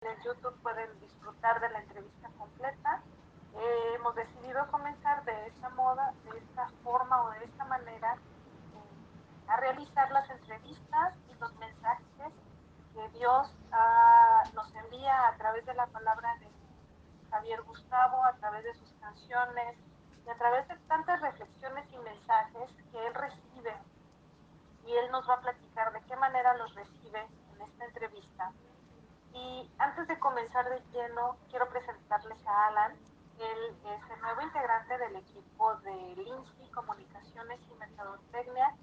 YouTube pueden disfrutar de la entrevista completa. Hemos decidido comenzar de esta moda, de esta forma o de esta manera a realizar las entrevistas y los mensajes que Dios nos envía a través de la palabra de Javier Gustavo, a través de sus canciones y a través de tantas reflexiones y mensajes que él recibe, y él nos va a platicar de qué manera los recibe en esta entrevista. Y antes de comenzar de lleno, quiero presentarles a Alan. Él es el nuevo integrante del equipo de Lindsay Comunicaciones y Mercadotecnia.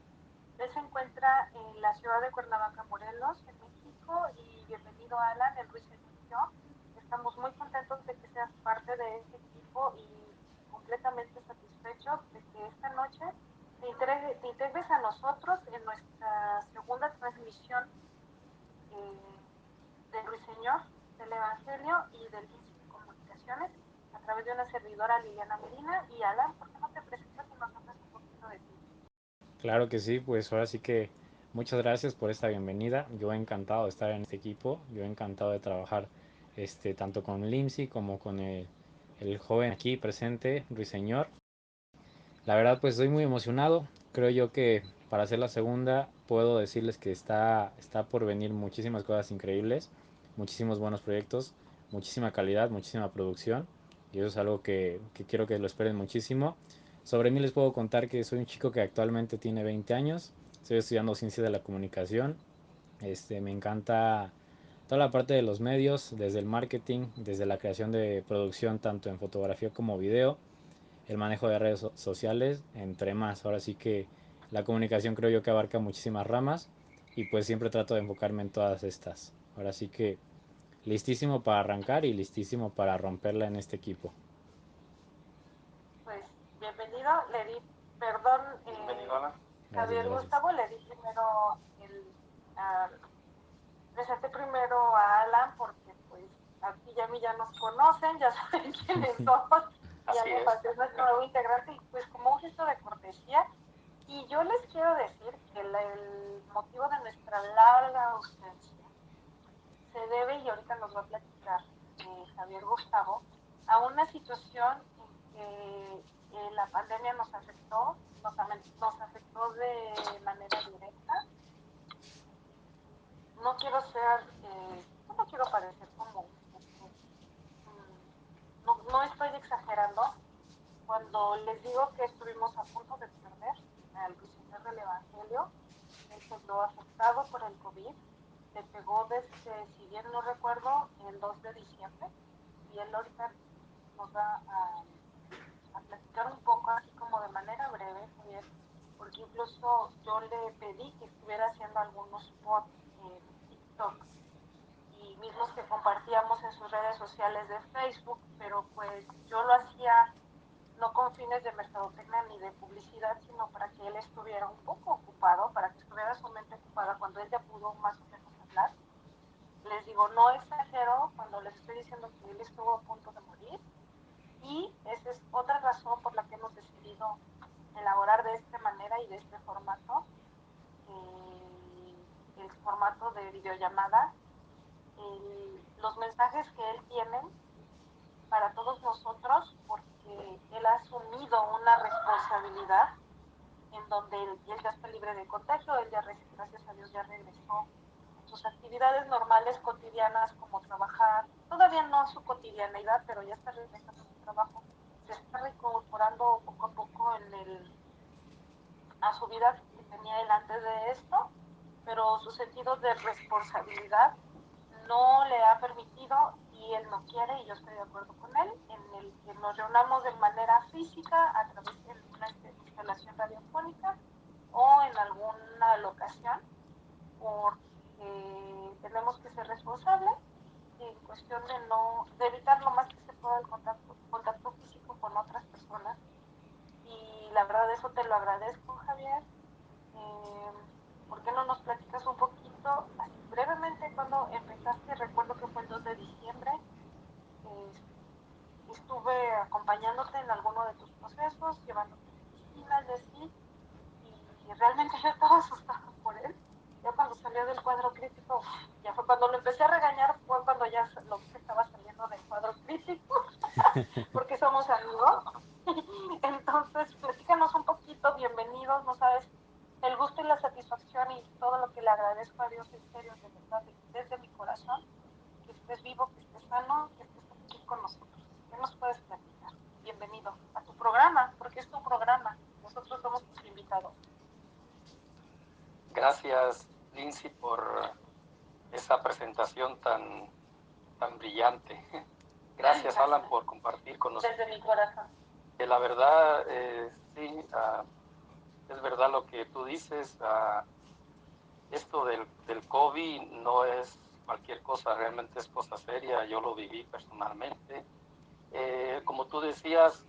Él se encuentra en la ciudad de Cuernavaca, Morelos, en México. Y bienvenido, Alan. El Ruiseñor y yo estamos muy contentos de que seas parte de este equipo y completamente satisfechos de que esta noche te integres a nosotros en nuestra segunda transmisión eh, del Ruiseñor, del Evangelio y del Lindsay Comunicaciones a través de una servidora, Liliana Medina. Y Alan, ¿por qué no te presentas y nos hablas un poquito de ti? Claro que sí, pues ahora sí que muchas gracias por esta bienvenida. Yo encantado de estar en este equipo, yo encantado de trabajar tanto con Lindsay como con el joven aquí presente, Ruiseñor. La verdad pues estoy muy emocionado. Creo yo que para hacer la segunda puedo decirles que está por venir muchísimas cosas increíbles, muchísimos buenos proyectos, muchísima calidad, muchísima producción. Y eso es algo que quiero que lo esperen muchísimo. Sobre mí les puedo contar que soy un chico que actualmente tiene 20 años. Estoy estudiando ciencia de la comunicación. Me encanta toda la parte de los medios, desde el marketing, desde la creación de producción tanto en fotografía como video, el manejo de redes sociales, entre más. Ahora sí que la comunicación creo yo que abarca muchísimas ramas y pues siempre trato de enfocarme en todas estas. Ahora sí que listísimo para arrancar y listísimo para romperla en este equipo. Pues bienvenido, le di, perdón, Gracias, Javier gracias. Gustavo, le di primero uh, presenté primero a Alan porque pues a ti y a mí ya nos conocen, ya saben quiénes somos. Y Alan es nuestro nuevo integrante y pues como un gesto de cortesía. Y yo les quiero decir que el motivo de nuestra larga ausencia se debe, y ahorita nos va a platicar Javier Gustavo, a una situación en que la pandemia nos afectó, nos afectó de manera directa. No quiero ser, no quiero parecer como un poco, no estoy exagerando cuando les digo que estuvimos a punto de perder al Ruiseñor del Evangelio. Él quedó afectado por el COVID, le pegó desde, si bien no recuerdo, el 2 de diciembre, y él ahorita nos va a platicar un poco, así como de manera breve, Javier, porque incluso yo le pedí que estuviera haciendo algunos spots en TikTok y mismos que compartíamos en sus redes sociales de Facebook, pero pues yo lo hacía no con fines de mercadotecnia ni de publicidad, sino para que él estuviera un poco ocupado, para que estuviera su mente ocupada cuando él ya pudo más o menos hablar. Les digo, no exagero cuando les estoy diciendo que él estuvo a punto de morir, y esa es otra razón por la que hemos decidido elaborar de esta manera y de este formato, el formato de videollamada, los mensajes que él tiene para todos nosotros, porque él ha asumido una responsabilidad en donde él ya está libre de contagio, él ya, gracias a Dios, ya regresó a sus actividades normales, cotidianas, como trabajar, todavía no a su cotidianeidad, pero ya está regresando a su trabajo, se está reincorporando poco a poco a su vida que tenía él antes de esto, pero su sentido de responsabilidad no le ha permitido, y él no quiere, y yo estoy de acuerdo con él, en el que nos reunamos de manera física a través de una instalación radiofónica o en alguna locación, porque tenemos que ser responsables en cuestión de evitar lo más que se pueda el contacto físico con otras personas. Y la verdad eso te lo agradezco, Javier. eh, ¿Por qué no nos platicas un poquito, así brevemente, cuando empezaste? Recuerdo que fue el 2 de diciembre. eh, Estuve acompañándote en alguno de tus procesos, llevándote medicinas y así, y realmente yo estaba asustada por él. Ya cuando salió del cuadro crítico, ya fue cuando lo empecé a regañar, fue cuando ya cuando vi que estaba saliendo del cuadro crítico, porque somos amigos. Entonces, platícanos un poquito, bienvenidos, no sabes el gusto y la satisfacción y todo lo que le agradezco a Dios en serio, de verdad, desde mi corazón, que estés vivo, que estés sano, que estés aquí con nosotros. ¿Qué nos puedes platicar? Bienvenido a tu programa, porque es tu programa, nosotros somos tus invitados. Gracias, Lindsay, por esa presentación tan brillante. Gracias, Alan, por compartir con nosotros. Desde mi corazón. La verdad, sí, es verdad lo que tú dices. Esto del COVID no es cualquier cosa, realmente es cosa seria. Yo lo viví personalmente. Como tú decías,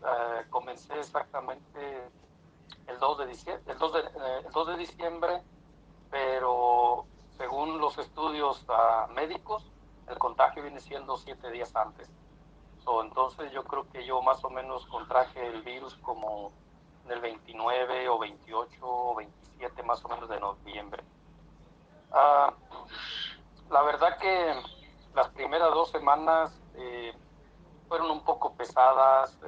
comencé exactamente el 2 de diciembre, el 2 de diciembre, pero según los estudios médicos, el contagio viene siendo 7 días antes. Entonces yo creo que yo más o menos contraje el virus como en el 29 o 28 o 27 más o menos de noviembre. La verdad que las primeras 2 semanas fueron un poco pesadas.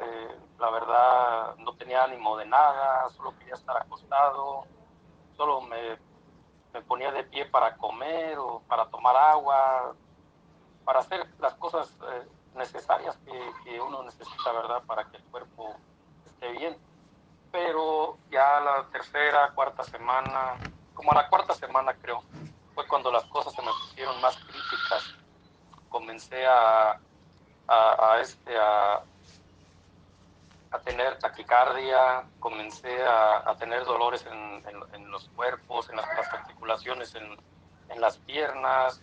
La verdad no tenía ánimo de nada, solo quería estar acostado, solo me ponía de pie para comer o para tomar agua, para hacer las cosas necesarias que uno necesita, ¿verdad? Para que el cuerpo esté bien. Pero ya la tercera, cuarta semana, como a la cuarta semana creo, fue cuando las cosas se me pusieron más críticas. Comencé a tener taquicardia, comencé a tener dolores en los cuerpos, en las articulaciones, en las piernas.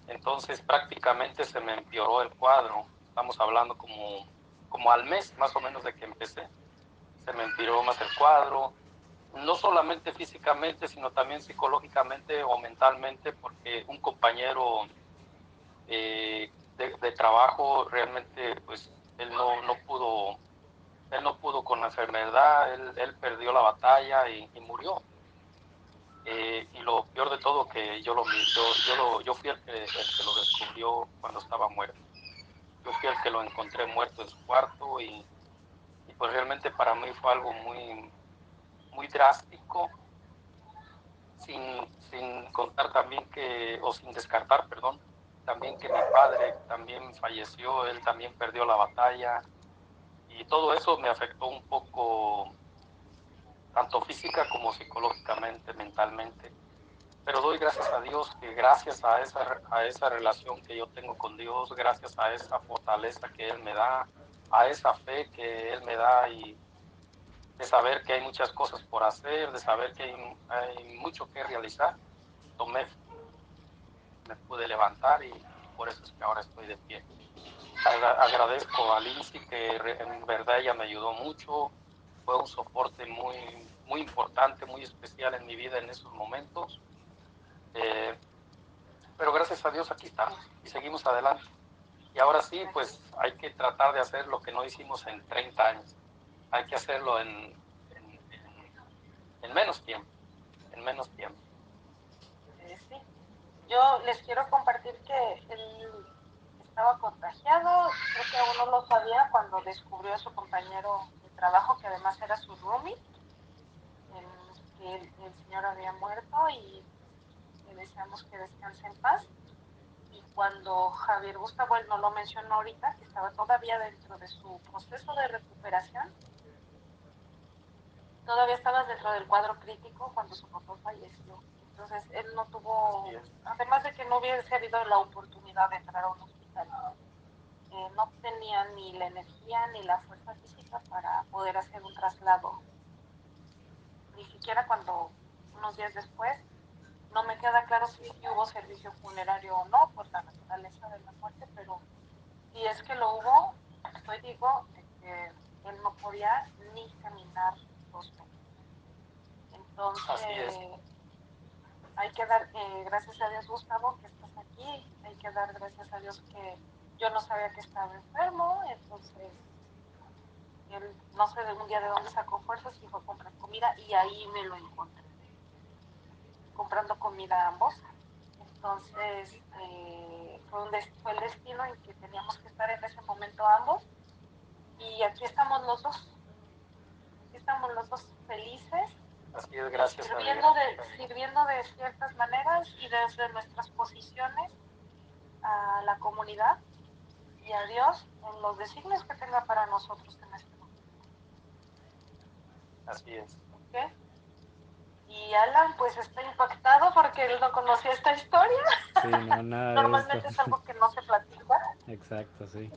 Entonces prácticamente se me empeoró el cuadro. Estamos hablando como al mes más o menos de que empecé. Se me empeoró más el cuadro, no solamente físicamente, sino también psicológicamente o mentalmente, porque un compañero de trabajo realmente, pues, él no pudo con la enfermedad, él perdió la batalla y murió. Y lo peor de todo que yo fui el que lo descubrió cuando estaba muerto. Yo fui el que lo encontré muerto en su cuarto y pues realmente para mí fue algo muy drástico, sin contar también o sin descartar, perdón, también que mi padre también falleció, él también perdió la batalla y todo eso me afectó un poco, tanto física como psicológicamente, mentalmente. Pero doy gracias a Dios que gracias a esa relación que yo tengo con Dios, gracias a esa fortaleza que Él me da, a esa fe que Él me da y de saber que hay muchas cosas por hacer, de saber que hay mucho que realizar, me pude levantar y por eso es que ahora estoy de pie. Agradezco a Lindsay que en verdad ella me ayudó mucho, fue un soporte muy importante, muy especial en mi vida en esos momentos. Pero gracias a Dios aquí estamos y seguimos adelante. Y ahora sí, pues hay que tratar de hacer lo que no hicimos en 30 años. Hay que hacerlo en menos tiempo, en menos tiempo. Sí. Yo les quiero compartir que él estaba contagiado, creo que aún no lo sabía cuando descubrió a su compañero de trabajo, que además era su roomie, que el señor había muerto y le deseamos que descanse en paz. Y cuando Javier Gustavo, él no lo mencionó ahorita, que estaba todavía dentro de su proceso de recuperación, todavía estaba dentro del cuadro crítico cuando su papá falleció. Entonces él no tuvo, además de que no hubiese habido la oportunidad de entrar a un hospital, no tenía ni la energía ni la fuerza física para poder hacer un traslado. Ni siquiera cuando, unos días después, no me queda claro si hubo servicio funerario o no por la naturaleza de la muerte, pero si es que lo hubo, estoy digo de que él no podía ni caminar 2 metros. Entonces, hay que dar gracias a Dios, Gustavo, que estás aquí. Hay que dar gracias a Dios que yo no sabía que estaba enfermo. Entonces, él no sé de un día de dónde sacó fuerzas y fue a comprar comida y ahí me lo encontré comprando comida a ambos. Entonces, fue el destino en que teníamos que estar en ese momento ambos. Y aquí estamos los dos felices. Así es, gracias sirviendo de ciertas maneras y desde nuestras posiciones a la comunidad y a Dios en los designios que tenga para nosotros en este momento. Así es. ¿Okay? Y Alan pues está impactado porque él no conocía esta historia. Sí, no, nada de Normalmente esto. es algo que no se platica. Exacto, sí.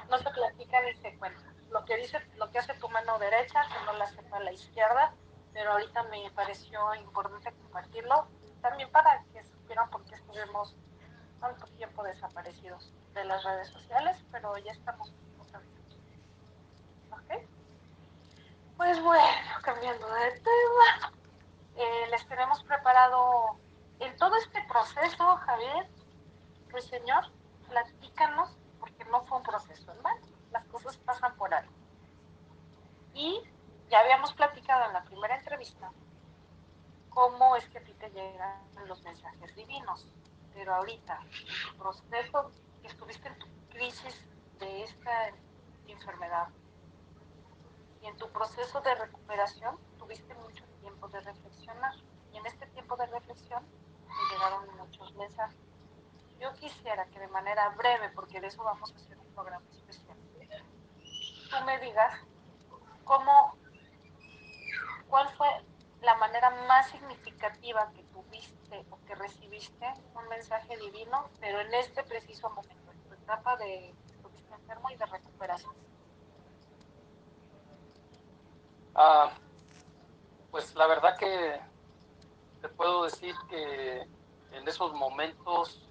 No se platica ni se cuenta. Lo que hace tu mano derecha, que no la sepa la izquierda, pero ahorita me pareció importante compartirlo, también para que supieran por qué estuvimos tanto tiempo desaparecidos de las redes sociales, pero ya estamos otra vez aquí. ¿Ok? Pues bueno, cambiando de tema, les tenemos preparado en todo este proceso, Javier, pues Señor, platícanos, porque no fue un proceso en vano, las cosas pasan por algo. Y ya habíamos platicado en la primera entrevista cómo es que a ti te llegan los mensajes divinos, pero ahorita, en tu proceso, que estuviste en tu crisis de esta enfermedad y en tu proceso de recuperación, tuviste mucho tiempo de reflexionar. Y en este tiempo de reflexión te llegaron muchos mensajes. Yo quisiera que de manera breve, porque de eso vamos a hacer un programa especial, tú me digas cuál fue la manera más significativa que tuviste o que recibiste un mensaje divino, pero en este preciso momento, en tu etapa de que estuviste enfermo y de recuperación. Pues la verdad que te puedo decir que en esos momentos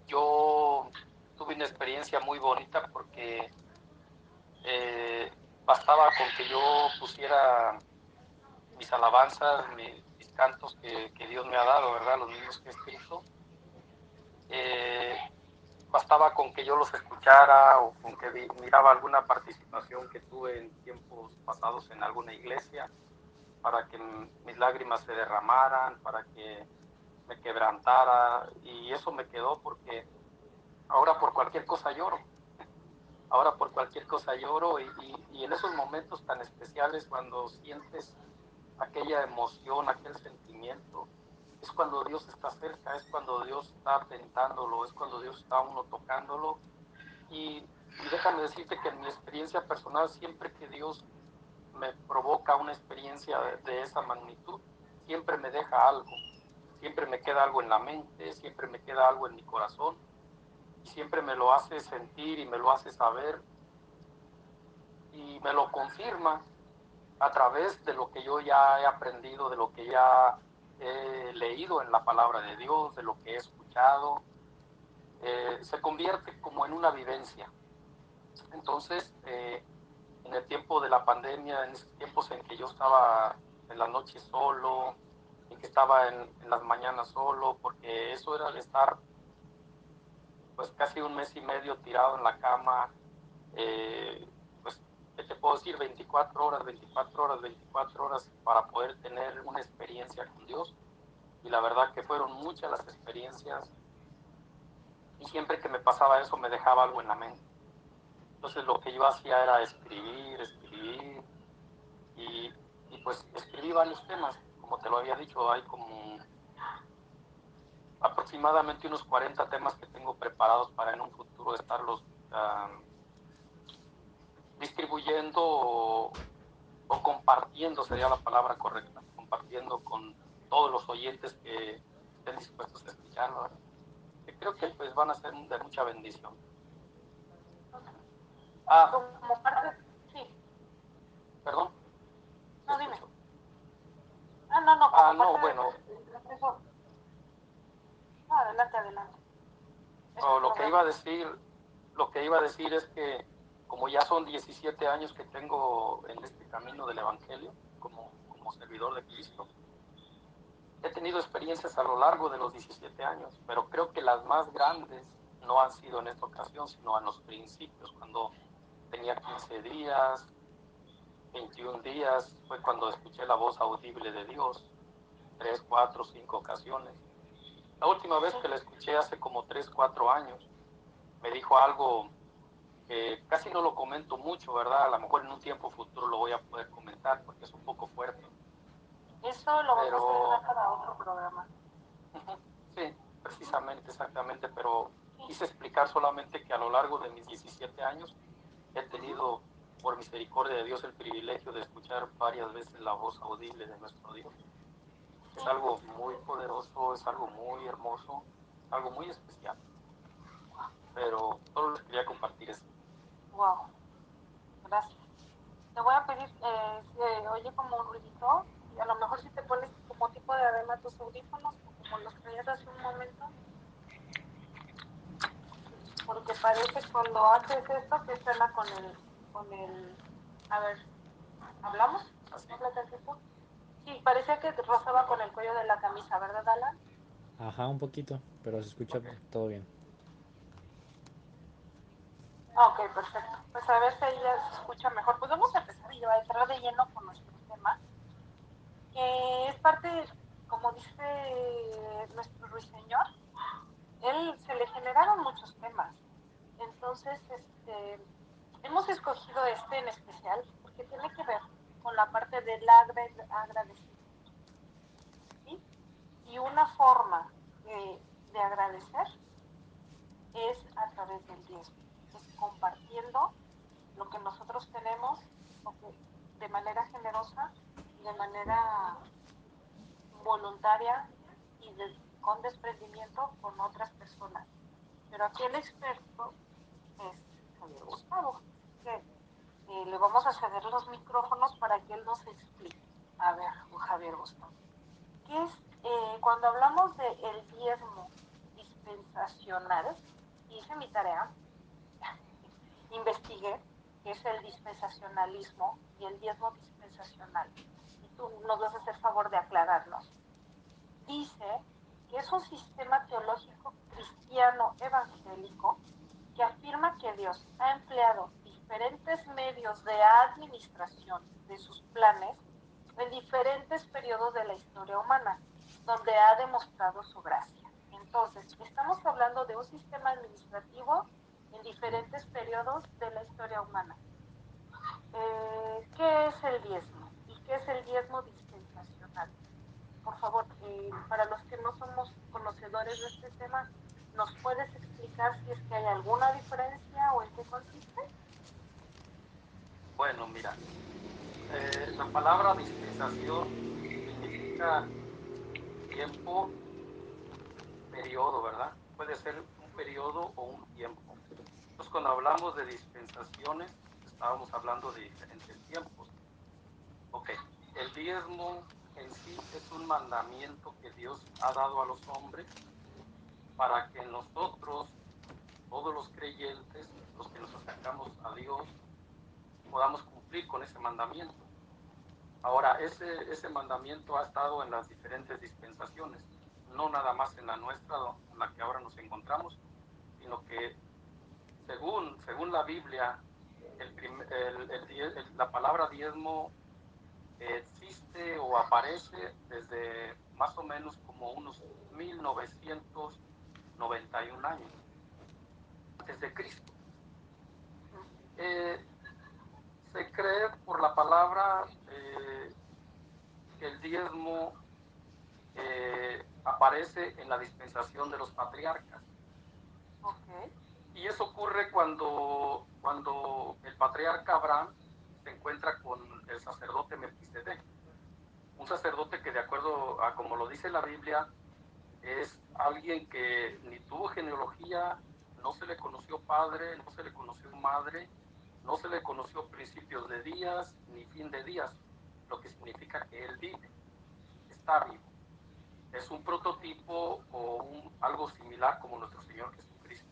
yo tuve una experiencia muy bonita porque bastaba con que yo pusiera mis alabanzas, mis cantos que Dios me ha dado, ¿verdad? Los mismos que he escrito. Bastaba con que yo los escuchara o con que miraba alguna participación que tuve en tiempos pasados en alguna iglesia para que mis lágrimas se derramaran, para que me quebrantara, y eso me quedó porque ahora por cualquier cosa lloro. Ahora por cualquier cosa lloro y en esos momentos tan especiales cuando sientes aquella emoción, aquel sentimiento, es cuando Dios está cerca, es cuando Dios está tentándolo, es cuando Dios está uno tocándolo. Y déjame decirte que en mi experiencia personal, siempre que Dios me provoca una experiencia de esa magnitud, siempre me deja algo, siempre me queda algo en la mente, siempre me queda algo en mi corazón, y siempre me lo hace sentir y me lo hace saber y me lo confirma a través de lo que yo ya he aprendido, de lo que ya he leído en la palabra de Dios, de lo que he escuchado. Se convierte como en una vivencia. Entonces, en el tiempo de la pandemia, en esos tiempos en que yo estaba en la noche solo, en que estaba en las mañanas solo, porque eso era de estar pues casi un mes y medio tirado en la cama, pues, ¿qué te puedo decir? 24 horas, 24 horas, 24 horas para poder tener una experiencia con Dios. Y la verdad que fueron muchas las experiencias y siempre que me pasaba eso me dejaba algo en la mente. Entonces lo que yo hacía era escribir y, y pues escribí varios temas, como te lo había dicho, hay como aproximadamente unos 40 temas que tengo preparados para en un futuro estarlos distribuyendo o compartiendo, sería la palabra correcta, compartiendo con todos los oyentes que estén dispuestos a escucharlo, ¿verdad? Que creo que pues van a ser de mucha bendición. Como parte, sí. ¿Perdón? No, dime. No, como no, parte bueno. No, adelante, adelante. Lo que iba a decir es que como ya son 17 años que tengo en este camino del Evangelio como servidor de Cristo, he tenido experiencias a lo largo de los 17 años, pero creo que las más grandes no han sido en esta ocasión, sino en los principios, cuando tenía 15 días, 21 días, fue cuando escuché la voz audible de Dios, 3, 4, 5 ocasiones. La última vez que la escuché hace como 3, 4 años, me dijo algo que casi no lo comento mucho, ¿verdad? A lo mejor en un tiempo futuro lo voy a poder comentar porque es un poco fuerte. Eso lo vamos a dejar para otro programa. Sí, precisamente, exactamente, pero quise explicar solamente que a lo largo de mis 17 años he tenido, por misericordia de Dios, el privilegio de escuchar varias veces la voz audible de nuestro Dios. Es algo muy poderoso, es algo muy hermoso, algo muy especial. Pero solo les quería compartir eso. Wow, gracias. Te voy a pedir, si oye como un ruidito, y a lo mejor si te pones como tipo de adema tus audífonos, o como los traías hace un momento, porque parece cuando haces esto que suena con el, a ver, ¿hablamos? ¿Así? ¿Habla tantito? Sí, parecía que rozaba con el cuello de la camisa, ¿verdad, Alan? Ajá, un poquito, pero se escucha todo bien. Ok, perfecto. Pues a ver si ahí ya se escucha mejor. Pues vamos a empezar y a entrar de lleno con nuestro tema, que es parte, como dice nuestro ruiseñor, él se le generaron muchos temas. Entonces, hemos escogido este en especial porque tiene que ver con la parte del agradecimiento. ¿Sí? Y una forma de agradecer es a través del diezmo, es compartiendo lo que nosotros tenemos de manera generosa y de manera voluntaria y con desprendimiento con otras personas. Pero aquí el experto es Javier Gustavo, así que le vamos a ceder los micrófonos para que él nos explique. A ver, Javier Gustavo, ¿qué es cuando hablamos de el diezmo dispensacional? Hice mi tarea, investigué qué es el dispensacionalismo y el diezmo dispensacional. Y tú nos vas a hacer favor de aclararnos. Dice que es un sistema teológico cristiano evangélico que afirma que Dios ha empleado diferentes medios de administración de sus planes en diferentes periodos de la historia humana, donde ha demostrado su gracia. Entonces, estamos hablando de un sistema administrativo en diferentes periodos de la historia humana. ¿Qué es el diezmo? ¿Y qué es el diezmo dispensacional? Por favor, para los que no somos conocedores de este tema, ¿nos puedes explicar si es que hay alguna diferencia o en qué consiste? Bueno, mira, la palabra dispensación significa tiempo, periodo, ¿verdad? Puede ser un periodo o un tiempo. Entonces, cuando hablamos de dispensaciones, estábamos hablando de diferentes tiempos. Ok, el diezmo en sí es un mandamiento que Dios ha dado a los hombres para que nosotros, todos los creyentes, los que nos acercamos a Dios, podamos cumplir con ese mandamiento. Ahora, ese mandamiento ha estado en las diferentes dispensaciones, no nada más en la nuestra, en la que ahora nos encontramos, sino que según la Biblia, la palabra diezmo existe o aparece desde más o menos como unos 1991 años antes de Cristo. Se cree por la palabra que el diezmo aparece en la dispensación de los patriarcas. Okay. Y eso ocurre cuando el patriarca Abraham se encuentra con el sacerdote Melquisedec. Un sacerdote que, de acuerdo a como lo dice la Biblia, es alguien que ni tuvo genealogía, no se le conoció padre, no se le conoció madre, no se le conoció principios de días ni fin de días, lo que significa que él vive, está vivo. Es un prototipo o algo similar como nuestro Señor Jesucristo.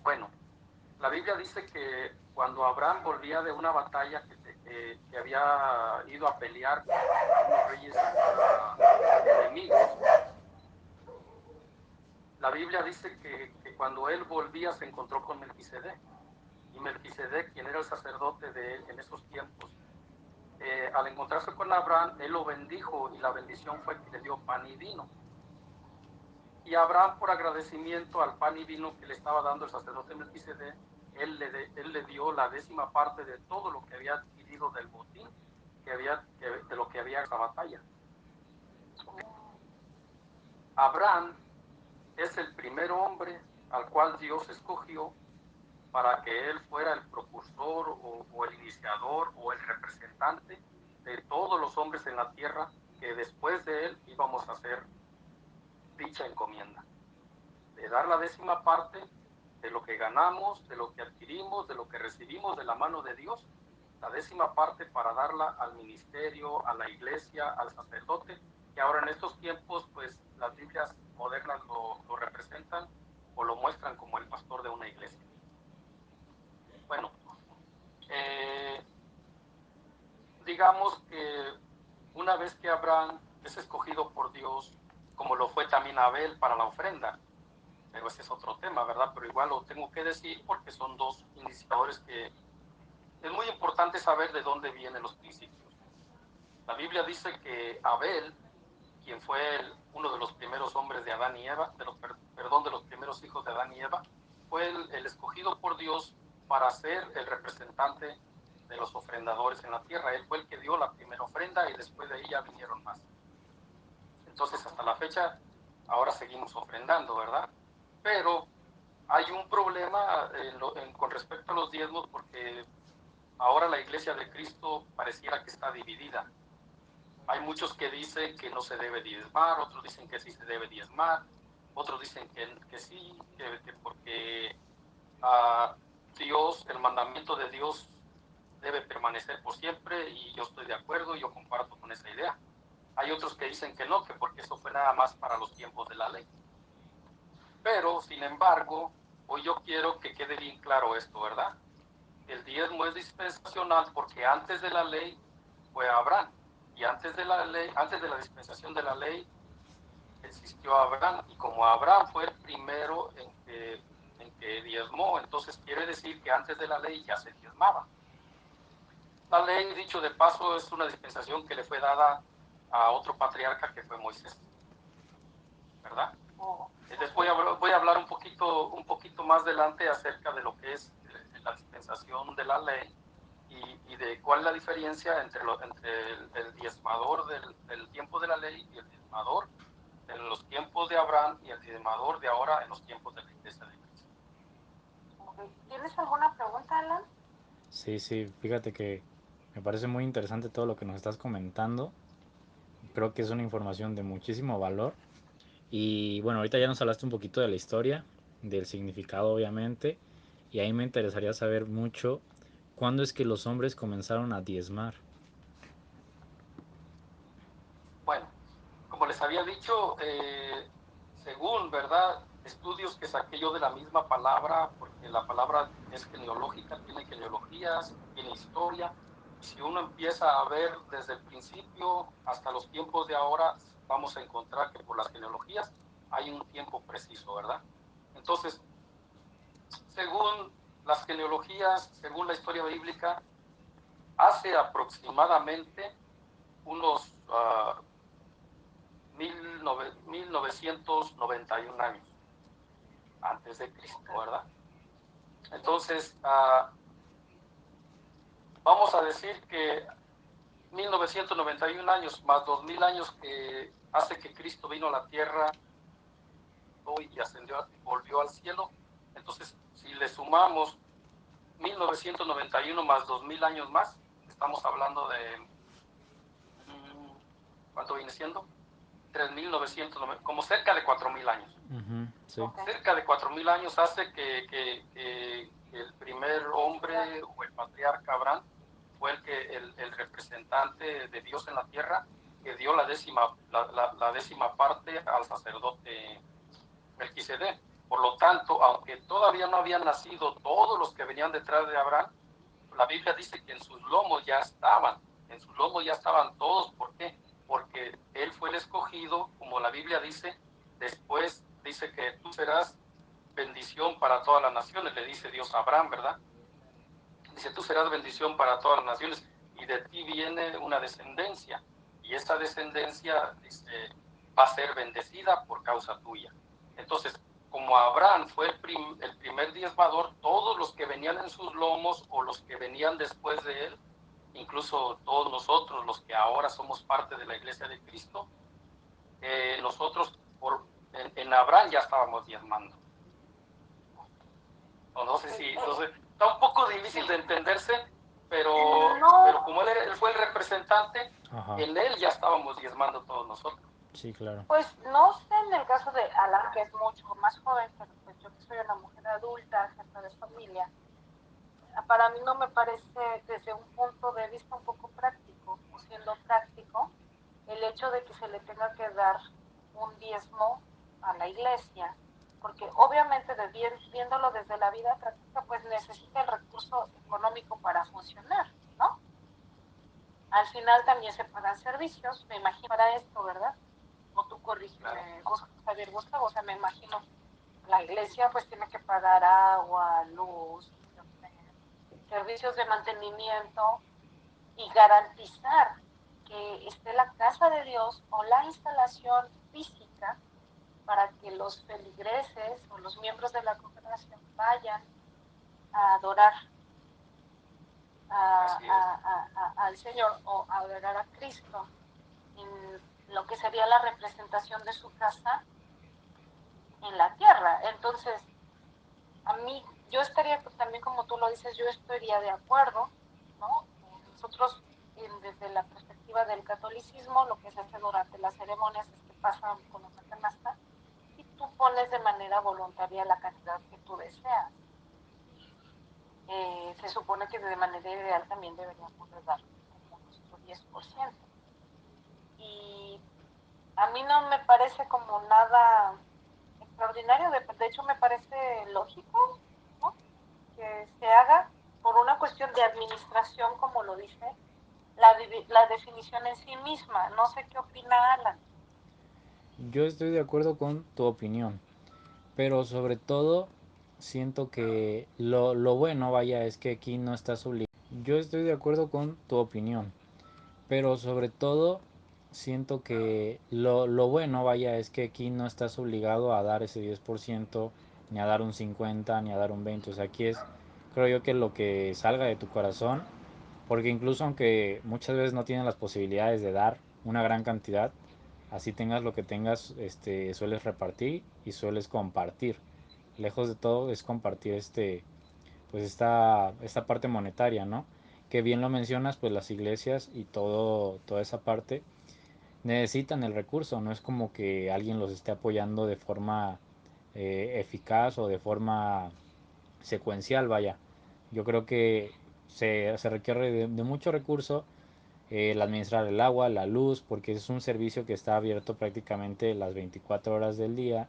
Bueno, la Biblia dice que cuando Abraham volvía de una batalla que había ido a pelear contra unos reyes enemigos, la Biblia dice que cuando él volvía se encontró con Melquisedec. Y Melquisedec, quien era el sacerdote de él en esos tiempos, al encontrarse con Abraham, él lo bendijo y la bendición fue que le dio pan y vino. Y Abraham, por agradecimiento al pan y vino que le estaba dando el sacerdote Melquisedec, él le dio la 10ª parte de todo lo que había adquirido del botín, de lo que había en la batalla. Abraham es el primer hombre al cual Dios escogió para que él fuera el precursor o el iniciador o el representante de todos los hombres en la tierra, que después de él íbamos a hacer dicha encomienda, de dar la 10ª parte de lo que ganamos, de lo que adquirimos, de lo que recibimos de la mano de Dios, la 10ª parte para darla al ministerio, a la iglesia, al sacerdote, que ahora en estos tiempos pues las Biblias modernas lo representan o lo muestran como el pastor de una iglesia. Bueno, digamos que una vez que Abraham es escogido por Dios, como lo fue también Abel para la ofrenda, pero ese es otro tema, ¿verdad? Pero igual lo tengo que decir porque son dos iniciadores que es muy importante saber de dónde vienen los principios. La Biblia dice que Abel, quien fue uno de los primeros hombres de Adán y Eva, de los primeros hijos de Adán y Eva, fue el escogido por Dios para ser el representante de los ofrendadores en la tierra. Él fue el que dio la primera ofrenda y después de ahí ya vinieron más. Entonces, hasta la fecha, ahora seguimos ofrendando, ¿verdad? Pero hay un problema con respecto a los diezmos, porque ahora la iglesia de Cristo pareciera que está dividida. Hay muchos que dicen que no se debe diezmar, otros dicen que sí se debe diezmar, otros dicen que sí, que porque Dios, el mandamiento de Dios debe permanecer por siempre, y yo estoy de acuerdo, yo comparto con esa idea. Hay otros que dicen que no, que porque eso fue nada más para los tiempos de la ley. Pero, sin embargo, hoy yo quiero que quede bien claro esto, ¿verdad? El diezmo es dispensacional porque antes de la ley fue Abraham. Y antes de la dispensación de la ley, existió Abraham. Y como Abraham fue el primero en que diezmó, entonces quiere decir que antes de la ley ya se diezmaba. La ley, dicho de paso, es una dispensación que le fue dada a otro patriarca que fue Moisés, ¿verdad? Después voy a hablar un poquito más adelante acerca de lo que es la dispensación de la ley y de cuál es la diferencia entre el diezmador del tiempo de la ley y el diezmador en los tiempos de Abraham y el diezmador de ahora en los tiempos de la iglesia de Cristo. ¿Tienes alguna pregunta, Alan? Sí, fíjate que me parece muy interesante todo lo que nos estás comentando. Creo que es una información de muchísimo valor. Y bueno, ahorita ya nos hablaste un poquito de la historia, del significado obviamente, y ahí me interesaría saber mucho cuándo es que los hombres comenzaron a diezmar. Bueno, como les había dicho, según, ¿verdad?, estudios que saqué yo de la misma palabra, porque la palabra es genealógica, tiene genealogías, tiene historia, y si uno empieza a ver desde el principio hasta los tiempos de ahora, vamos a encontrar que por las genealogías hay un tiempo preciso, ¿verdad? Entonces, según las genealogías, según la historia bíblica, hace aproximadamente unos 1991 años antes de Cristo, ¿verdad? Entonces, vamos a decir que 1991 años más 2000 años que hace que Cristo vino a la tierra y ascendió, volvió al cielo. Entonces, si le sumamos 1991 más 2000 años más, estamos hablando de ¿cuánto viene siendo? 3.900, como cerca de 4.000 años. Sí. Cerca de 4.000 años hace que el primer hombre o el patriarca Abraham fue el representante de Dios en la tierra, que dio la décima parte al sacerdote Melquisedec. Por lo tanto, aunque todavía no habían nacido todos los que venían detrás de Abraham, la Biblia dice que en sus lomos ya estaban todos. ¿Por qué? Porque él fue el escogido, como la Biblia dice. Después dice que tú serás bendición para todas las naciones, le dice Dios a Abraham, ¿verdad? Dice, tú serás bendición para todas las naciones y de ti viene una descendencia, y esa descendencia, dice, va a ser bendecida por causa tuya. Entonces, como Abraham fue el primer diezmador, todos los que venían en sus lomos o los que venían después de él, incluso todos nosotros, los que ahora somos parte de la Iglesia de Cristo, nosotros en Abraham ya estábamos diezmando. O no sé si, entonces, está un poco difícil de entenderse, pero como él fue el representante, Ajá. en él ya estábamos diezmando todos nosotros. Sí, claro. Pues no sé en el caso de Alan, que es mucho más joven, pero pues yo que soy una mujer adulta, jefa de familia, para mí no me parece desde un punto de vista un poco práctico, o siendo práctico, el hecho de que se le tenga que dar un diezmo a la iglesia, porque obviamente viéndolo desde la vida práctica, pues necesita el recurso económico para funcionar, ¿no? Al final también se pagan servicios, me imagino, para esto, ¿verdad? O tú corrígeme, Javier Gustavo, o sea, me imagino, la iglesia pues tiene que pagar agua, luz, servicios de mantenimiento y garantizar que esté la casa de Dios o la instalación física para que los feligreses o los miembros de la congregación vayan a adorar al Señor o a adorar a Cristo en lo que sería la representación de su casa en la tierra. Entonces, a mí, yo estaría también, como tú lo dices, yo estaría de acuerdo, ¿no? Nosotros, desde la perspectiva del catolicismo, lo que se hace durante las ceremonias es que pasan con una canasta y tú pones de manera voluntaria la cantidad que tú deseas. Se supone que de manera ideal también deberíamos de dar como nuestro 10%. Y a mí no me parece como nada extraordinario, de hecho me parece lógico, ¿no? Que se haga por una cuestión de administración, como lo dice la definición en sí misma. No sé qué opina Alan. Yo estoy de acuerdo con tu opinión, pero sobre todo siento que lo bueno, vaya, es que aquí no estás obligado. Yo estoy de acuerdo con tu opinión, pero sobre todo siento que lo bueno, vaya, es que aquí no estás obligado a dar ese 10%, ni a dar un 50%, ni a dar un 20%. O sea, aquí es, creo yo, que lo que salga de tu corazón, porque incluso aunque muchas veces no tienes las posibilidades de dar una gran cantidad, así tengas lo que tengas, sueles repartir y sueles compartir. Lejos de todo es compartir pues esta parte monetaria, ¿no? Que bien lo mencionas, pues las iglesias y toda esa parte necesitan el recurso, no es como que alguien los esté apoyando de forma eficaz o de forma secuencial, vaya. Yo creo que se requiere de mucho recurso el administrar el agua, la luz, porque es un servicio que está abierto prácticamente las 24 horas del día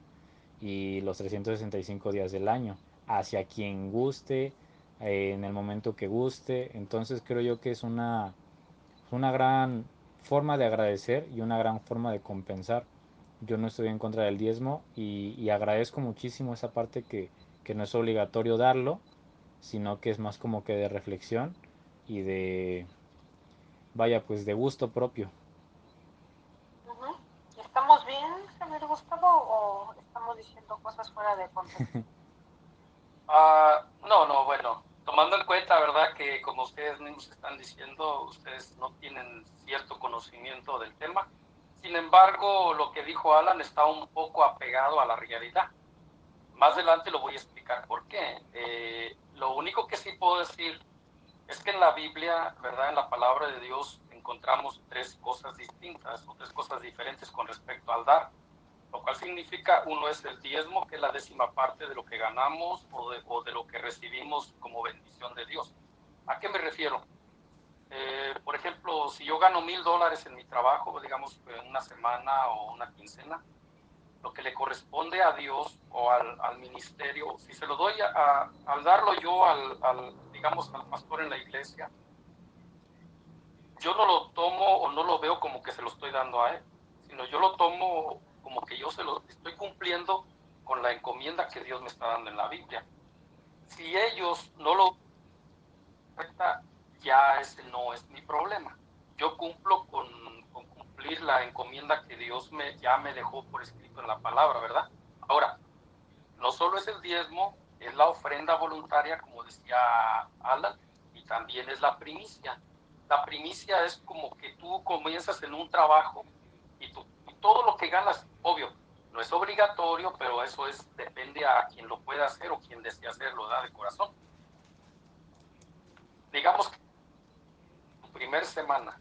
y los 365 días del año, hacia quien guste, en el momento que guste. Entonces creo yo que es una gran forma de agradecer y una gran forma de compensar. Yo no estoy en contra del diezmo y agradezco muchísimo esa parte que no es obligatorio darlo, sino que es más como que de reflexión y de, vaya, pues de gusto propio. ¿Estamos bien, Javier Gustavo, o estamos diciendo cosas fuera de contexto? No, bueno, tomando en cuenta, ¿verdad? Que como ustedes mismos están diciendo, ustedes no tienen cierto conocimiento del tema. Sin embargo, lo que dijo Alan está un poco apegado a la realidad. Más adelante lo voy a explicar por qué. Lo único que sí puedo decir es que en la Biblia, ¿verdad? En la palabra de Dios encontramos tres cosas distintas o tres cosas diferentes con respecto al dar, lo cual significa, uno es el diezmo, que es la décima parte de lo que ganamos o de lo que recibimos como bendición de Dios. ¿A qué me refiero? Por ejemplo, si yo gano $1,000 en mi trabajo, digamos en una semana o una quincena, lo que le corresponde a Dios o al ministerio, si se lo doy al darlo yo digamos, al pastor en la iglesia, yo no lo tomo o no lo veo como que se lo estoy dando a él, sino yo lo tomo como que yo se lo estoy cumpliendo con la encomienda que Dios me está dando en la Biblia. Si ellos no lo respetan, ya ese no es mi problema. Yo cumplo con cumplir la encomienda que Dios ya me dejó por escrito en la palabra, ¿verdad? Ahora, no solo es el diezmo, es la ofrenda voluntaria, como decía Alan, y también es la primicia. La primicia es como que tú comienzas en un trabajo y todo lo que ganas, obvio, no es obligatorio, pero eso depende a quien lo pueda hacer o quien desea hacerlo, ¿verdad? De corazón. Digamos que tu primer semana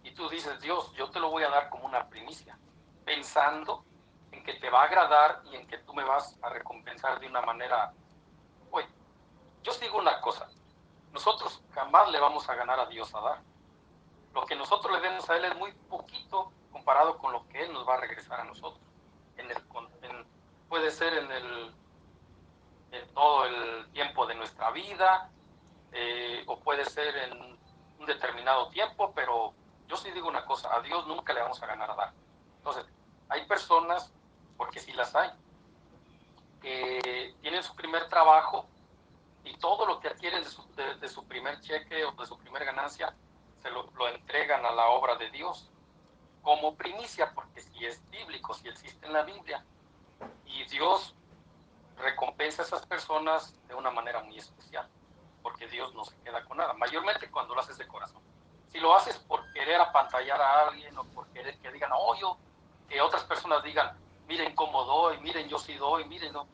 y tú dices, Dios, yo te lo voy a dar como una primicia, pensando en que te va a agradar y en que tú me vas a recompensar de una manera. Oye, yo os digo una cosa, nosotros jamás le vamos a ganar a Dios a dar. Lo que nosotros le demos a Él es muy poquito comparado con lo que Él nos va a regresar a nosotros. Puede ser en todo el tiempo de nuestra vida, o puede ser en un determinado tiempo, pero yo sí digo una cosa, a Dios nunca le vamos a ganar a dar. Entonces, hay personas, porque sí las hay, que tienen su primer trabajo y todo lo que adquieren de su primer cheque o de su primer ganancia se lo entregan a la obra de Dios como primicia, porque si es bíblico, si existe en la Biblia, y Dios recompensa a esas personas de una manera muy especial, porque Dios no se queda con nada, mayormente cuando lo haces de corazón. Si lo haces por querer apantallar a alguien o por querer que digan, que otras personas digan, miren cómo doy, miren yo sí doy, miren, no,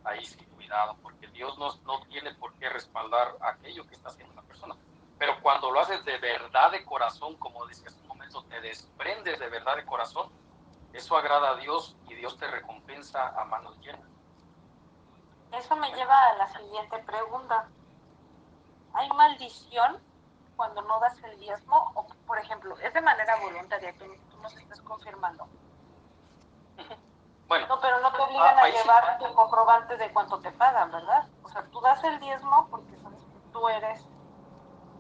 ahí sí, cuidado, porque Dios no tiene por qué respaldar aquello que está haciendo una persona. Pero cuando lo haces de verdad de corazón, como decía hace un momento, te desprendes de verdad de corazón, eso agrada a Dios y Dios te recompensa a manos llenas. Eso me lleva a la siguiente pregunta. ¿Hay maldición cuando no das el diezmo? O, por ejemplo, es de manera voluntaria, tú nos estás confirmando. Bueno, no, pero no te obligan a llevar tu comprobante de cuánto te pagan, ¿verdad? O sea, tú das el diezmo porque sabes que tú eres,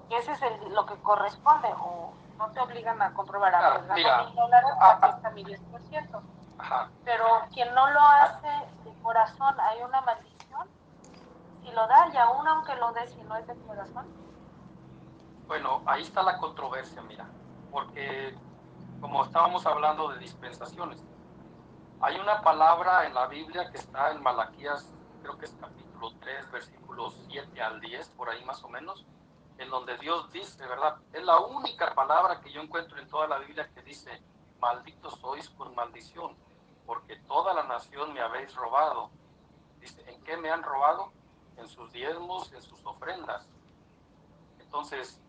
que ese es lo que corresponde, o no te obligan a comprobar, claro, pues gano $1,000, aquí está mi 10%. Ajá. Pero quien no lo hace de corazón, ¿hay una maldición? Si lo da, y aún aunque lo dé, si no es de corazón. Bueno, ahí está la controversia, mira, porque como estábamos hablando de dispensaciones, hay una palabra en la Biblia que está en Malaquías, creo que es capítulo 3, versículos 7 al 10, por ahí más o menos, en donde Dios dice, ¿verdad? Es la única palabra que yo encuentro en toda la Biblia que dice, malditos sois con maldición, porque toda la nación me habéis robado. Dice, ¿en qué me han robado? En sus diezmos, en sus ofrendas. Entonces,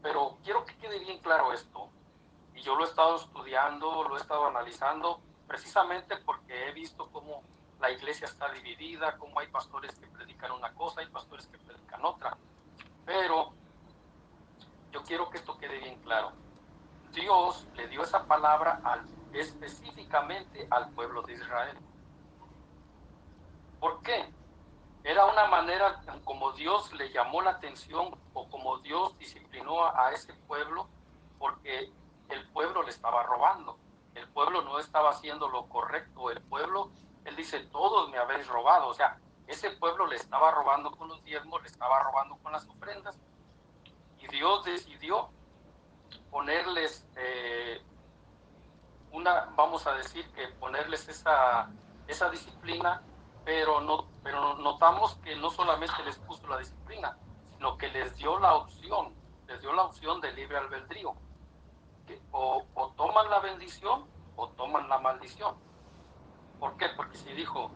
pero quiero que quede bien claro esto, y yo lo he estado estudiando, lo he estado analizando, precisamente porque he visto cómo la iglesia está dividida, cómo hay pastores que predican una cosa, hay pastores que predican otra, pero yo quiero que esto quede bien claro. Dios le dio esa palabra específicamente al pueblo de Israel. ¿Por qué? Era una manera como Dios le llamó la atención o como Dios disciplinó a ese pueblo, porque el pueblo le estaba robando, el pueblo no estaba haciendo lo correcto, el pueblo, él dice, todos me habéis robado, o sea, ese pueblo le estaba robando con los diezmos, le estaba robando con las ofrendas, y Dios decidió ponerles vamos a decir que ponerles esa disciplina, pero notamos que no solamente les puso la disciplina, sino que les dio la opción de libre albedrío, que o toman la bendición o toman la maldición. ¿Por qué? Porque si dijo,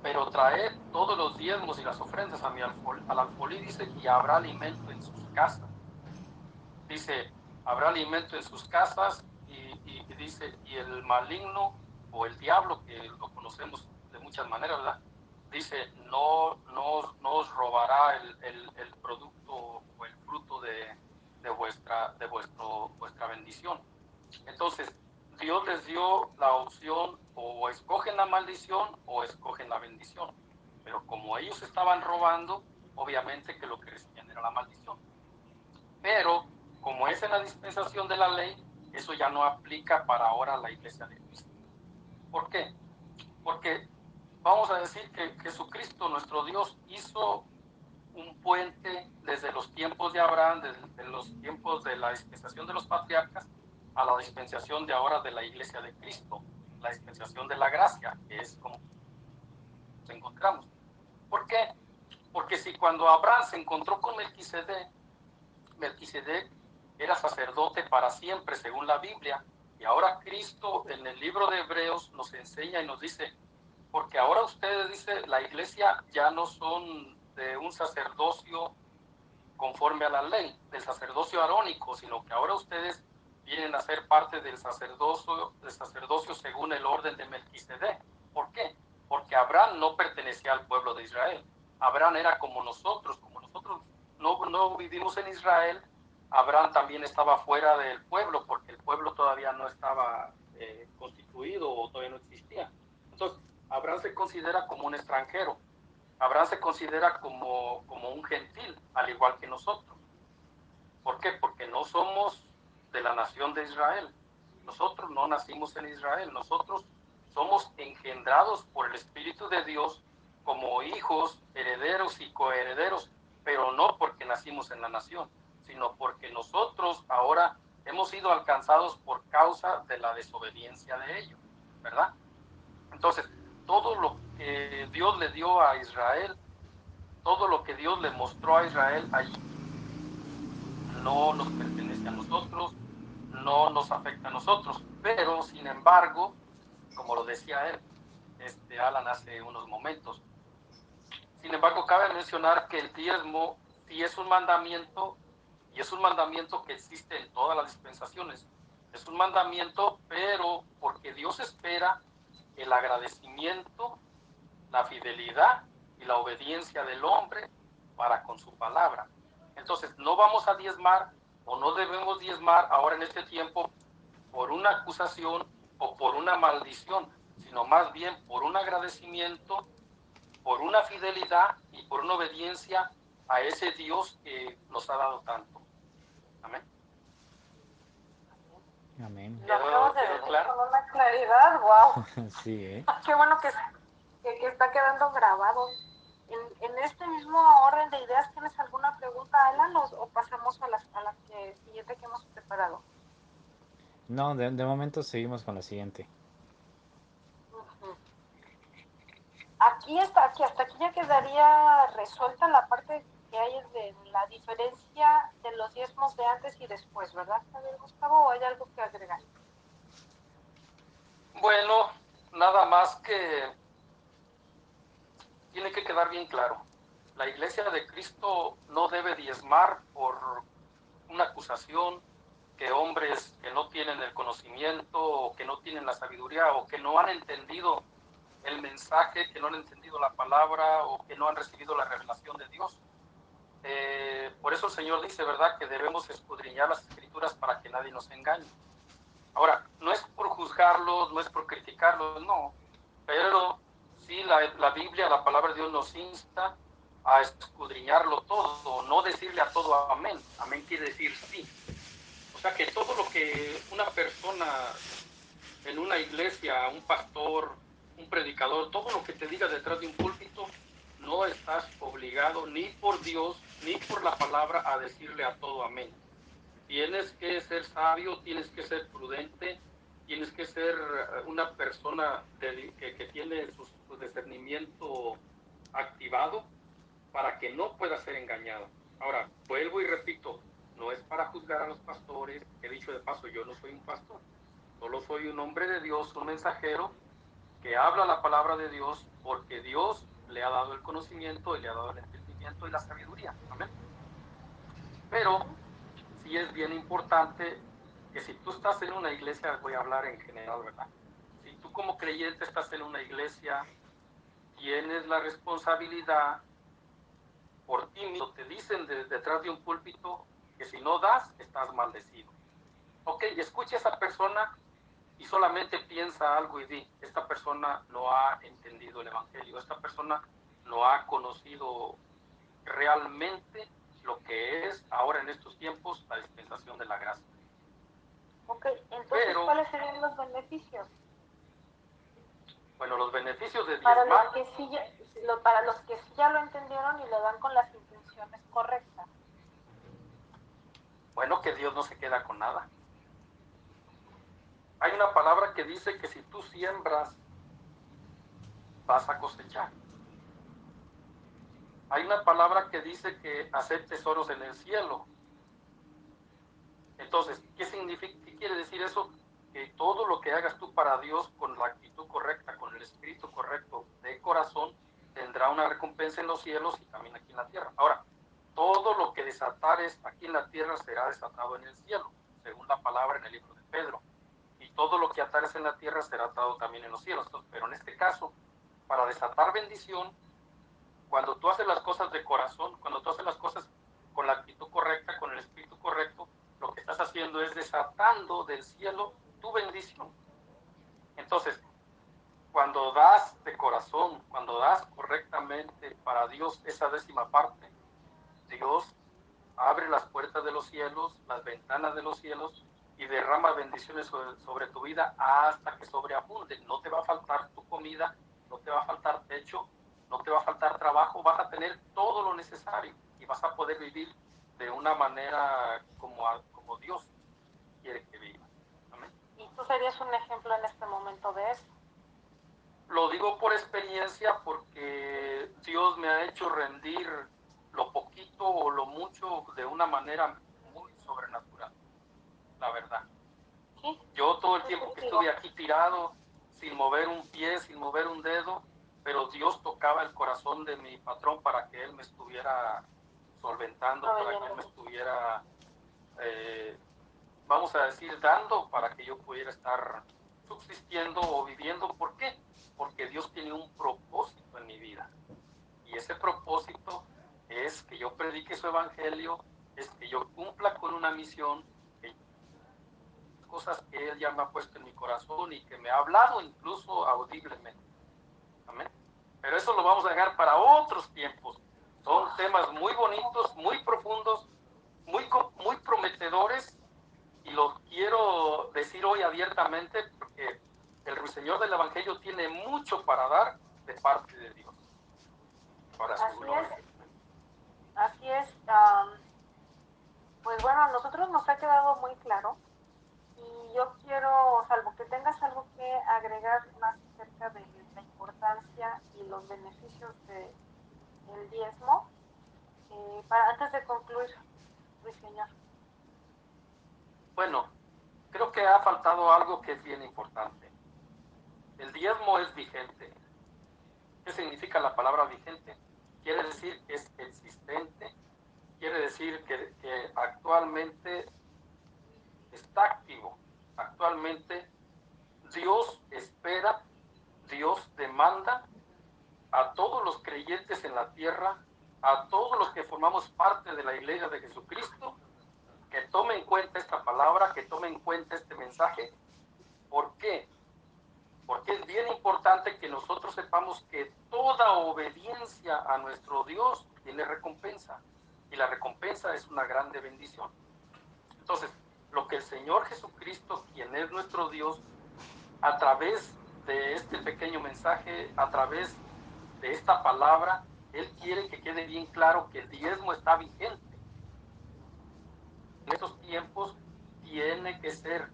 pero traed todos los diezmos y las ofrendas al alfolí, dice, y habrá alimento en sus casas. Dice, habrá alimento en sus casas y dice, y el maligno o el diablo, que lo conocemos de muchas maneras, ¿verdad? Dice, no os robará el producto o el fruto de vuestra bendición. Entonces, Dios les dio la opción, o escogen la maldición o escogen la bendición. Pero como ellos estaban robando, obviamente que lo que recibían era la maldición. Pero como es en la dispensación de la ley, eso ya no aplica para ahora la iglesia de Cristo. ¿Por qué? Porque vamos a decir que Jesucristo, nuestro Dios, hizo un puente desde los tiempos de Abraham, desde los tiempos de la dispensación de los patriarcas, a la dispensación de ahora de la iglesia de Cristo. la dispensación de la gracia, que es como nos encontramos. ¿Por qué? Porque si cuando Abraham se encontró con Melquisedec, Melquisedec era sacerdote para siempre, según la Biblia, y ahora Cristo en el libro de Hebreos nos enseña y nos dice, porque ahora ustedes, dice, la iglesia ya no son de un sacerdocio conforme a la ley, del sacerdocio arónico, sino que ahora ustedes vienen a ser parte del sacerdocio según el orden de Melquisedec. ¿Por qué? Porque Abraham no pertenecía al pueblo de Israel. Abraham era como nosotros no vivimos en Israel. Abraham también estaba fuera del pueblo, porque el pueblo todavía no estaba constituido o todavía no existía. Entonces, Abraham se considera como un extranjero. Abraham se considera como un gentil, al igual que nosotros. ¿Por qué? Porque no somos de la nación de Israel. Nosotros no nacimos en Israel. Nosotros somos engendrados por el Espíritu de Dios como hijos, herederos y coherederos, pero no porque nacimos en la nación, sino porque nosotros ahora hemos sido alcanzados por causa de la desobediencia de ellos, ¿verdad? Entonces, todo lo que Dios le dio a Israel, todo lo que Dios le mostró a Israel allí, no nos pertenece a nosotros, no nos afecta a nosotros, pero sin embargo, como lo decía él, Alan hace unos momentos, sin embargo, cabe mencionar que el diezmo sí es un mandamiento, y es un mandamiento que existe en todas las dispensaciones. Es un mandamiento, pero porque Dios espera el agradecimiento, la fidelidad y la obediencia del hombre para con su palabra. Entonces, no vamos a diezmar o no debemos diezmar ahora en este tiempo por una acusación o por una maldición, sino más bien por un agradecimiento, por una fidelidad y por una obediencia a ese Dios que nos ha dado tanto. Amén. Amén. Lo acabas de ¿Quedó decir claro? con una claridad, wow. Sí, Qué bueno que está quedando grabado. En este mismo orden de ideas, ¿tienes alguna pregunta, Alan, o pasamos a la siguiente que hemos preparado? No, de momento seguimos con la siguiente. Uh-huh. Hasta aquí ya quedaría resuelta la parte que hay de la diferencia de los diezmos de antes y después, ¿verdad, Javier Gustavo? ¿O hay algo que agregar? Bueno, nada más que tiene que quedar bien claro. La iglesia de Cristo no debe diezmar por una acusación que hombres que no tienen el conocimiento o que no tienen la sabiduría o que no han entendido el mensaje, que no han entendido la palabra o que no han recibido la revelación de Dios. Por eso el Señor dice, ¿verdad?, que debemos escudriñar las escrituras para que nadie nos engañe. Ahora, no es por juzgarlos, no es por criticarlos, no, pero sí la Biblia, la palabra de Dios nos insta a escudriñarlo todo, no decirle a todo amén. Amén quiere decir sí. O sea que todo lo que una persona en una iglesia, un pastor, un predicador, todo lo que te diga detrás de un púlpito, no estás obligado ni por Dios ni por la palabra a decirle a todo amén. Tienes que ser sabio, tienes que ser prudente, tienes que ser una persona que tiene su discernimiento activado para que no pueda ser engañado. Ahora, vuelvo y repito, no es para juzgar a los pastores, he dicho de paso, yo no soy un pastor, solo soy un hombre de Dios, un mensajero que habla la palabra de Dios porque Dios le ha dado el conocimiento y le ha dado el entendimiento y la sabiduría. Amén. Pero sí es bien importante que si tú estás en una iglesia, voy a hablar en general, ¿verdad? Si tú como creyente estás en una iglesia, tienes la responsabilidad por ti mismo, te dicen detrás de un púlpito que si no das, estás maldecido. Ok, escucha a esa persona y solamente piensa algo y di, esta persona no ha entendido el Evangelio, esta persona no ha conocido realmente lo que es ahora en estos tiempos la dispensación de la gracia. Ok, entonces, ¿cuáles serían los beneficios? Bueno, los beneficios de para diezmar. para los que sí ya lo entendieron y lo dan con las intenciones correctas. Bueno, que Dios no se queda con nada. Hay una palabra que dice que si tú siembras, vas a cosechar. Hay una palabra que dice que hacer tesoros en el cielo. Entonces, ¿qué significa? ¿Qué quiere decir eso? Que todo lo que hagas tú para Dios con la actitud correcta, con el espíritu correcto de corazón, tendrá una recompensa en los cielos y también aquí en la tierra. Ahora, todo lo que desatares aquí en la tierra será desatado en el cielo, según la palabra en el libro de Pedro. Y todo lo que atares en la tierra será atado también en los cielos. Entonces, pero en este caso, para desatar bendición, cuando tú haces las cosas de corazón, cuando tú haces las cosas con la actitud correcta, con el espíritu correcto, lo que estás haciendo es desatando del cielo tu bendición. Entonces, cuando das de corazón, cuando das correctamente para Dios esa décima parte, Dios abre las puertas de los cielos, las ventanas de los cielos y derrama bendiciones sobre tu vida hasta que sobreabunde. No te va a faltar tu comida, no te va a faltar techo, no te va a faltar trabajo, vas a tener todo lo necesario y vas a poder vivir de una manera como Dios quiere que viva. ¿Amén? ¿Y tú serías un ejemplo en este momento de eso? Lo digo por experiencia porque Dios me ha hecho rendir lo poquito o lo mucho de una manera muy sobrenatural, la verdad. ¿Sí? Yo todo el tiempo que estuve aquí tirado, sin mover un pie, sin mover un dedo, pero Dios tocaba el corazón de mi patrón para que él me estuviera solventando, para que él me estuviera, vamos a decir, dando para que yo pudiera estar subsistiendo o viviendo. ¿Por qué? Porque Dios tiene un propósito en mi vida. Y ese propósito es que yo predique su evangelio, es que yo cumpla con una misión, cosas que Él ya me ha puesto en mi corazón y que me ha hablado incluso audiblemente. Amén. Pero eso lo vamos a dejar para otros tiempos. Son temas muy bonitos, muy profundos, muy prometedores, y los quiero decir hoy abiertamente porque el Ruiseñor del Evangelio tiene mucho para dar de parte de Dios. Para su gloria. Así es. Pues bueno, a nosotros nos ha quedado muy claro y yo quiero, salvo que tengas algo que agregar más acerca de la importancia y los beneficios del diezmo, antes de concluir, Ruiseñor. Bueno, creo que ha faltado algo que es bien importante. El diezmo es vigente. ¿Qué significa la palabra vigente? Quiere decir que es existente, quiere decir que actualmente está activo. Actualmente Dios espera, Dios demanda a todos los creyentes en la tierra, a todos los que formamos parte de la iglesia de Jesucristo, que tomen en cuenta esta palabra, que tomen en cuenta este mensaje. ¿Por qué? Porque es bien importante que nosotros sepamos que toda obediencia a nuestro Dios tiene recompensa. Y la recompensa es una grande bendición. Entonces, lo que el Señor Jesucristo, quien es nuestro Dios, a través de este pequeño mensaje, a través de esta palabra, Él quiere que quede bien claro que el diezmo está vigente. En estos tiempos tiene que ser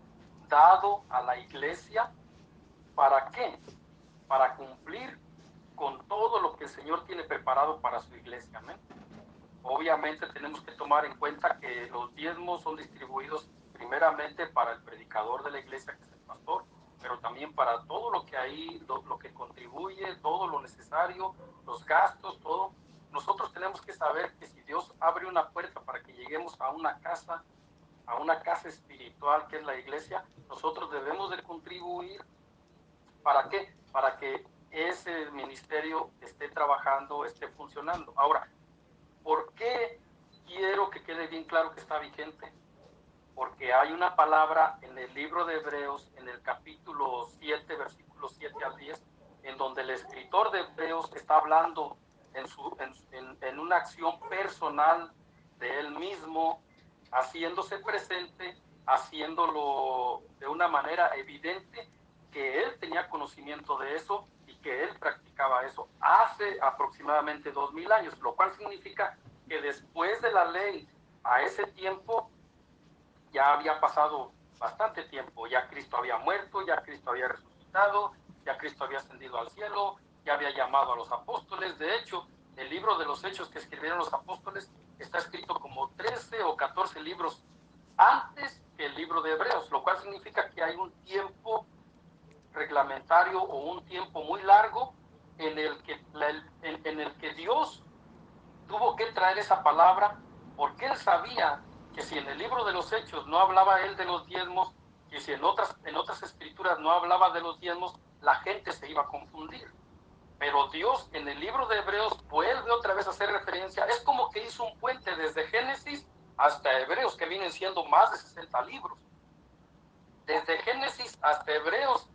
dado a la iglesia. ¿Para qué? Para cumplir con todo lo que el Señor tiene preparado para su iglesia. ¿Amén? Obviamente tenemos que tomar en cuenta que los diezmos son distribuidos primeramente para el predicador de la iglesia, que es el pastor, pero también para todo lo que ahí, lo que contribuye, todo lo necesario, los gastos, todo. Nosotros tenemos que saber que si Dios abre una puerta para que lleguemos a una casa espiritual que es la iglesia, nosotros debemos de contribuir. ¿Para qué? Para que ese ministerio esté trabajando, esté funcionando. Ahora, ¿por qué quiero que quede bien claro que está vigente? Porque hay una palabra en el libro de Hebreos, en el capítulo 7, versículos 7 al 10, en donde el escritor de Hebreos está hablando en una acción personal de él mismo, haciéndose presente, haciéndolo de una manera evidente, que él tenía conocimiento de eso y que él practicaba eso hace aproximadamente 2000 años, lo cual significa que después de la ley, a ese tiempo ya había pasado bastante tiempo. Ya Cristo había muerto, ya Cristo había resucitado, ya Cristo había ascendido al cielo, ya había llamado a los apóstoles. De hecho, el libro de los Hechos que escribieron los apóstoles está escrito como 13 o 14 libros antes que el libro de Hebreos, lo cual significa que hay un tiempo reglamentario o un tiempo muy largo en el que Dios tuvo que traer esa palabra, porque él sabía que si en el libro de los Hechos no hablaba él de los diezmos, y si en otras escrituras no hablaba de los diezmos, la gente se iba a confundir. Pero Dios en el libro de Hebreos vuelve otra vez a hacer referencia. Es como que hizo un puente desde Génesis hasta Hebreos, que vienen siendo más de 60 libros. Desde Génesis hasta Hebreos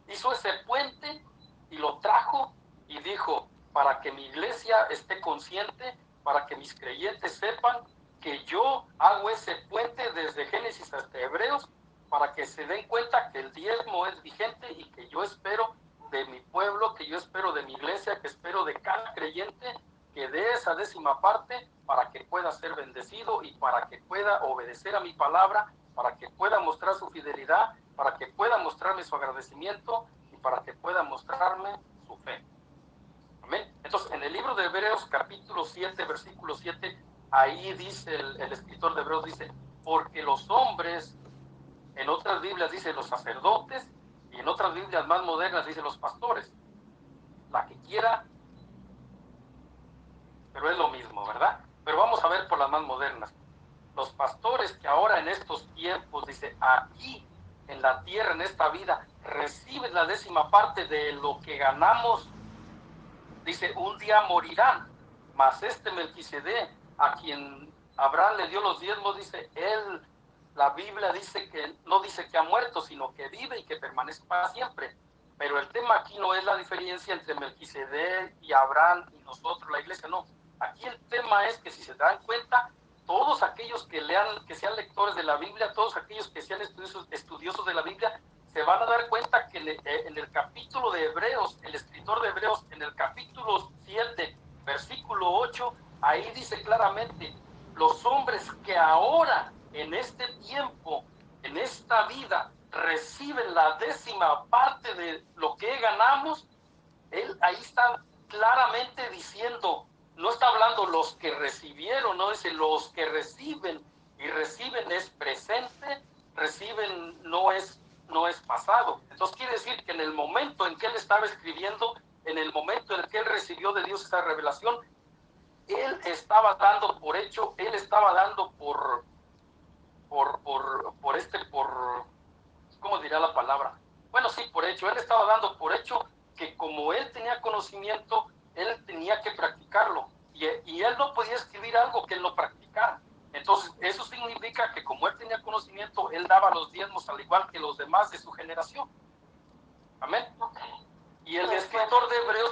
hizo ese puente y lo trajo y dijo, para que mi iglesia esté consciente, para que mis creyentes sepan que yo hago ese puente desde Génesis hasta Hebreos, para que se den cuenta que el diezmo es vigente y que yo espero de mi pueblo, que yo espero de mi iglesia, que espero de cada creyente que dé esa 10ª parte para que pueda ser bendecido y para que pueda obedecer a mi palabra, para que pueda mostrar su fidelidad, para que pueda mostrarme su agradecimiento y para que pueda mostrarme su fe. Amén. Entonces, en el libro de Hebreos, capítulo 7, versículo 7, ahí dice el escritor de Hebreos, dice, porque los hombres, en otras Biblias dice los sacerdotes, y en otras Biblias más modernas dice los pastores. La que quiera, pero es lo mismo, ¿verdad? Pero vamos a ver por las más modernas. Los pastores que ahora en estos tiempos, dice, aquí en la tierra, en esta vida, reciben la 10ª parte de lo que ganamos, dice, un día morirán, mas este Melquisedec, a quien Abraham le dio los diezmos, dice, él, la Biblia dice que no dice que ha muerto, sino que vive y que permanece para siempre. Pero el tema aquí no es la diferencia entre Melquisedec y Abraham y nosotros, la iglesia, no. Aquí el tema es que si se dan cuenta, todos aquellos que lean, que sean lectores de la Biblia, todos aquellos que sean estudiosos de la Biblia, se van a dar cuenta que en el capítulo de Hebreos, el escritor de Hebreos, en el capítulo 7, versículo 8, ahí dice claramente, los hombres que ahora, en este tiempo, en esta vida, reciben la 10ª parte de lo que ganamos, él ahí está claramente diciendo, no está hablando los que recibieron, no dice los que reciben, y reciben es presente, reciben no es pasado. Entonces quiere decir que en el momento en que él estaba escribiendo, en el momento en el que él recibió de Dios esa revelación, él estaba dando por hecho, él estaba dando ¿cómo dirá la palabra? Bueno, sí, por hecho, él estaba dando por hecho que como él tenía conocimiento, él tenía que practicarlo. Y él no podía escribir algo que él no practicara. Entonces, eso significa que como él tenía conocimiento, él daba los diezmos al igual que los demás de su generación. Amén. Y el escritor de Hebreos,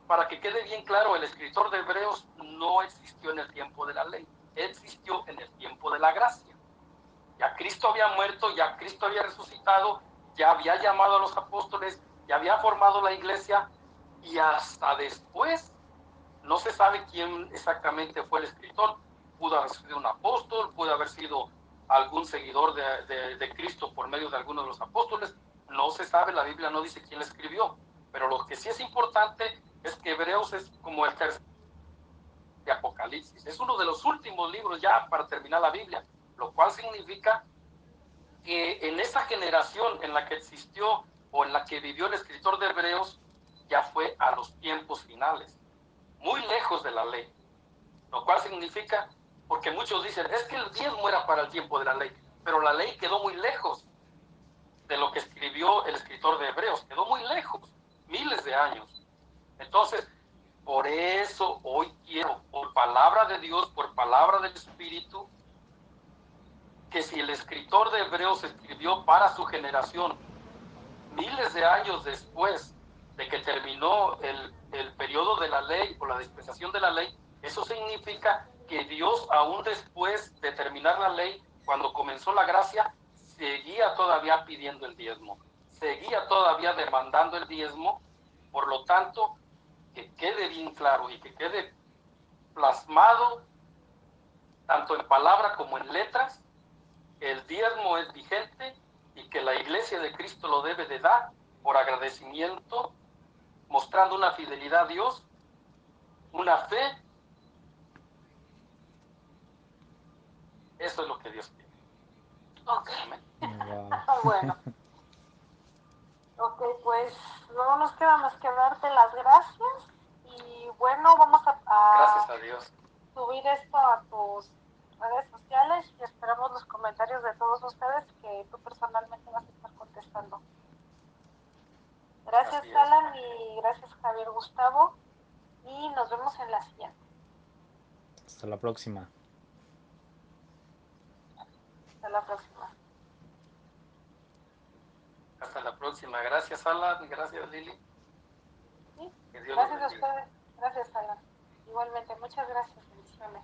para que quede bien claro, el escritor de Hebreos no existió en el tiempo de la ley, existió en el tiempo de la gracia. Ya Cristo había muerto, ya Cristo había resucitado, ya había llamado a los apóstoles, ya había formado la iglesia, y hasta después no se sabe quién exactamente fue el escritor. Pudo haber sido un apóstol, pudo haber sido algún seguidor de Cristo por medio de alguno de los apóstoles. No se sabe, la Biblia no dice quién la escribió. Pero lo que sí es importante es que Hebreos es como el tercer de Apocalipsis. Es uno de los últimos libros ya para terminar la Biblia, lo cual significa que en esa generación en la que existió o en la que vivió el escritor de Hebreos, ya fue a los tiempos finales, muy lejos de la ley, lo cual significa, porque muchos dicen, es que el diezmo era para el tiempo de la ley, pero la ley quedó muy lejos de lo que escribió el escritor de Hebreos, quedó muy lejos, miles de años. Entonces, por eso hoy quiero, por palabra de Dios, por palabra del Espíritu, que si el escritor de Hebreos escribió para su generación miles de años después de que terminó el periodo de la ley o la dispensación de la ley, eso significa que Dios, aún después de terminar la ley, cuando comenzó la gracia, seguía todavía pidiendo el diezmo, seguía todavía demandando el diezmo. Por lo tanto, que quede bien claro y que quede plasmado tanto en palabra como en letras, el diezmo es vigente y que la Iglesia de Cristo lo debe de dar por agradecimiento, mostrando una fidelidad a Dios, una fe. Eso es lo que Dios quiere. Ok. Wow. Bueno, ok, pues no nos queda más que darte las gracias y bueno, vamos Gracias a Dios. subir esto a tus redes sociales y esperamos los comentarios de todos ustedes que tú personalmente vas a estar contestando. Gracias, Alan, y gracias, Javier Gustavo, y nos vemos en la siguiente. Hasta la próxima. Hasta la próxima. Hasta la próxima. Gracias, Alan. Gracias, Lili. ¿Sí? Que Dios Gracias los a bendiga. ustedes. Gracias, Alan. Igualmente, muchas gracias. Bendiciones.